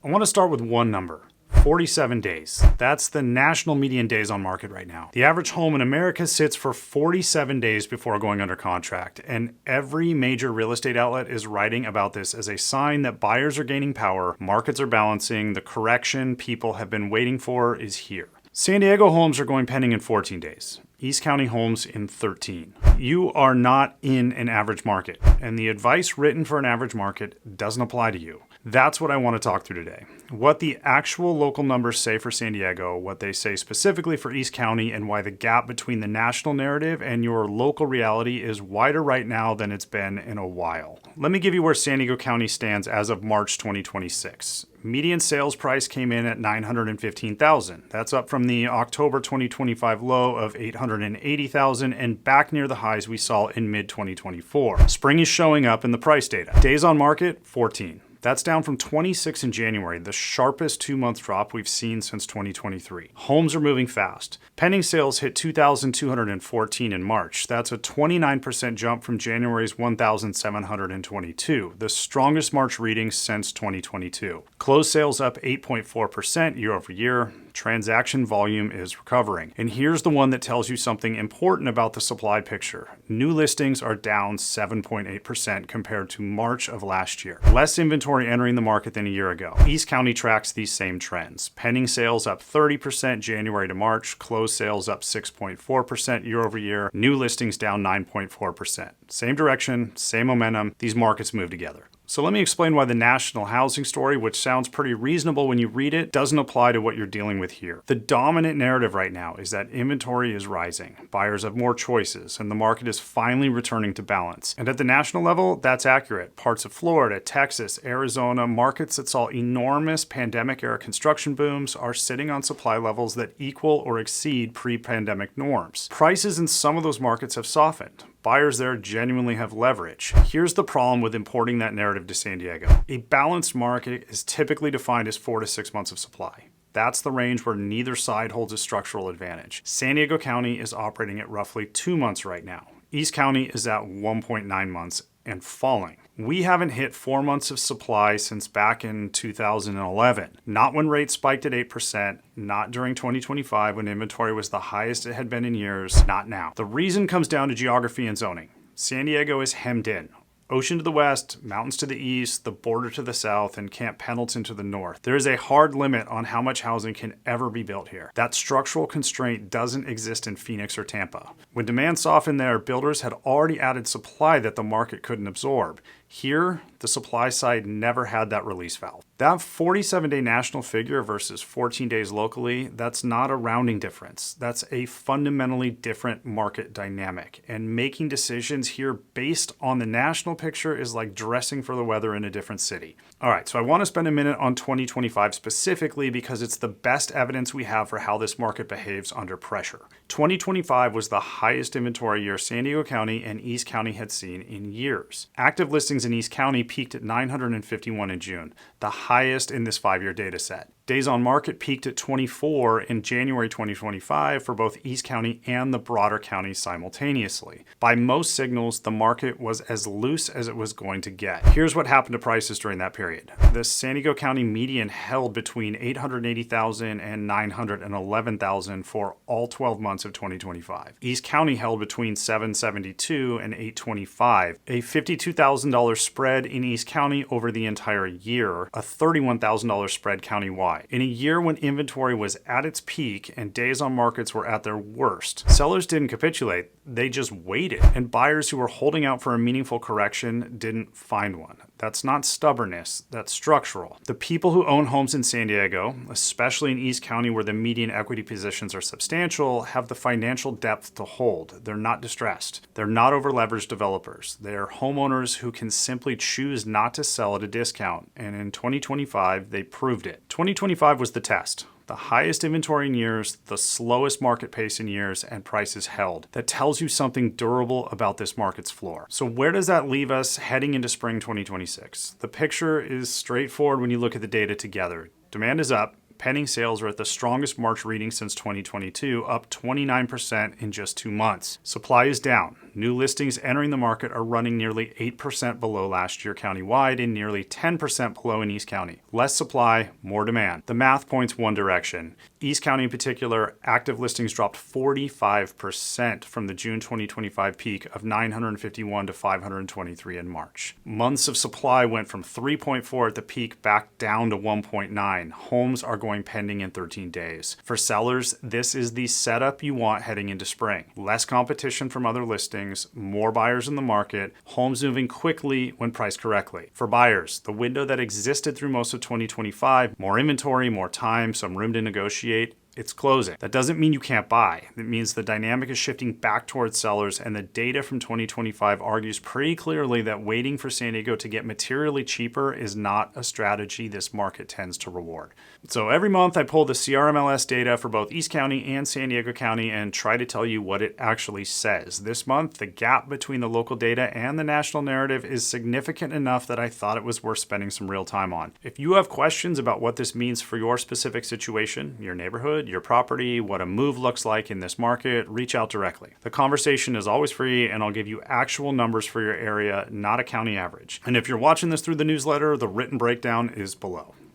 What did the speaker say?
I want to start with one number. 47 days. That's the national median days on market right now. The average home in America sits for 47 days before going under contract, and every major real estate outlet is writing about this as a sign that buyers are gaining power, markets are balancing, the correction people have been waiting for is here. San Diego homes are going pending in 14 days. East County homes in 13. You are not in an average market, and the advice written for an average market doesn't apply to you. That's what I want to talk through today. What the actual local numbers say for San Diego, what they say specifically for East County, and why the gap between the national narrative and your local reality is wider right now than it's been in a while. Let me give you where San Diego County stands as of March 2026. Median sales price came in at $915,000. That's up from the October 2025 low of $880,000 and back near the highs we saw in mid-2024. Spring is showing up in the price data. Days on market, 14. That's down from 26 in January, the sharpest 2-month drop we've seen since 2023. Homes are moving fast. Pending sales hit 2,214 in March. That's a 29% jump from January's 1,722, the strongest March reading since 2022. Closed sales up 8.4% year over year. Transaction volume is recovering. And here's the one that tells you something important about the supply picture. New listings are down 7.8% compared to March of last year. Less inventory entering the market than a year ago. East County tracks these same trends. Pending sales up 30% January to March. Closed sales up 6.4% year over year. New listings down 9.4%. Same direction, same momentum. These markets move together. So let me explain why the national housing story, which sounds pretty reasonable when you read it, doesn't apply to what you're dealing with here. The dominant narrative right now is that inventory is rising, buyers have more choices, and the market is finally returning to balance. And at the national level, that's accurate. Parts of Florida, Texas, Arizona, markets that saw enormous pandemic-era construction booms are sitting on supply levels that equal or exceed pre-pandemic norms. Prices in some of those markets have softened. Buyers there genuinely have leverage. Here's the problem with importing that narrative to San Diego. A balanced market is typically defined as 4 to 6 months of supply. That's the range where neither side holds a structural advantage. San Diego County is operating at roughly 2 months right now. East County is at 1.9 months and falling. We haven't hit 4 months of supply since back in 2011. Not when rates spiked at 8%, not during 2025 when inventory was the highest it had been in years, not now. The reason comes down to geography and zoning. San Diego is hemmed in. Ocean to the west, mountains to the east, the border to the south, and Camp Pendleton to the north. There is a hard limit on how much housing can ever be built here. That structural constraint doesn't exist in Phoenix or Tampa. When demand softened there, builders had already added supply that the market couldn't absorb. Here, the supply side never had that release valve. That 47-day national figure versus 14 days locally, that's not a rounding difference. That's a fundamentally different market dynamic. And making decisions here based on the national picture is like dressing for the weather in a different city. All right, so I want to spend a minute on 2025 specifically because it's the best evidence we have for how this market behaves under pressure. 2025 was the highest inventory year San Diego County and East County had seen in years. Active listings in East County peaked at 951 in June, the highest in this 5-year data set. Days on market peaked at 24 in January 2025 for both East County and the broader county simultaneously. By most signals, the market was as loose as it was going to get. Here's what happened to prices during that period. The San Diego County median held between $880,000 and $911,000 for all 12 months of 2025. East County held between $772,000 and $825,000, a $52,000 spread in East County over the entire year, a $31,000 spread countywide. In a year when inventory was at its peak and days on markets were at their worst, sellers didn't capitulate, they just waited. And buyers who were holding out for a meaningful correction didn't find one. That's not stubbornness, that's structural. The people who own homes in San Diego, especially in East County where the median equity positions are substantial, have the financial depth to hold. They're not distressed. They're not over-leveraged developers. They're homeowners who can simply choose not to sell at a discount. And in 2025, they proved it. 2025 was the test. The highest inventory in years, the slowest market pace in years, and prices held. That tells you something durable about this market's floor. So where does that leave us heading into spring 2026? The picture is straightforward when you look at the data together. Demand is up. Pending sales are at the strongest March reading since 2022, up 29% in just 2 months. Supply is down. New listings entering the market are running nearly 8% below last year countywide and nearly 10% below in East County. Less supply, more demand. The math points one direction. East County in particular, active listings dropped 45% from the June 2025 peak of 951 to 523 in March. Months of supply went from 3.4 at the peak back down to 1.9. Homes are going pending in 13 days. For sellers, this is the setup you want heading into spring. Less competition from other listings, more buyers in the market, homes moving quickly when priced correctly. For buyers, the window that existed through most of 2025, more inventory, more time, some room to negotiate, it's closing. That doesn't mean you can't buy. It means the dynamic is shifting back towards sellers, and the data from 2025 argues pretty clearly that waiting for San Diego to get materially cheaper is not a strategy this market tends to reward. So every month I pull the CRMLS data for both East County and San Diego County and try to tell you what it actually says. This month, the gap between the local data and the national narrative is significant enough that I thought it was worth spending some real time on. If you have questions about what this means for your specific situation, your neighborhood, your property, what a move looks like in this market, reach out directly. The conversation is always free, and I'll give you actual numbers for your area, not a county average. And if you're watching this through the newsletter, the written breakdown is below.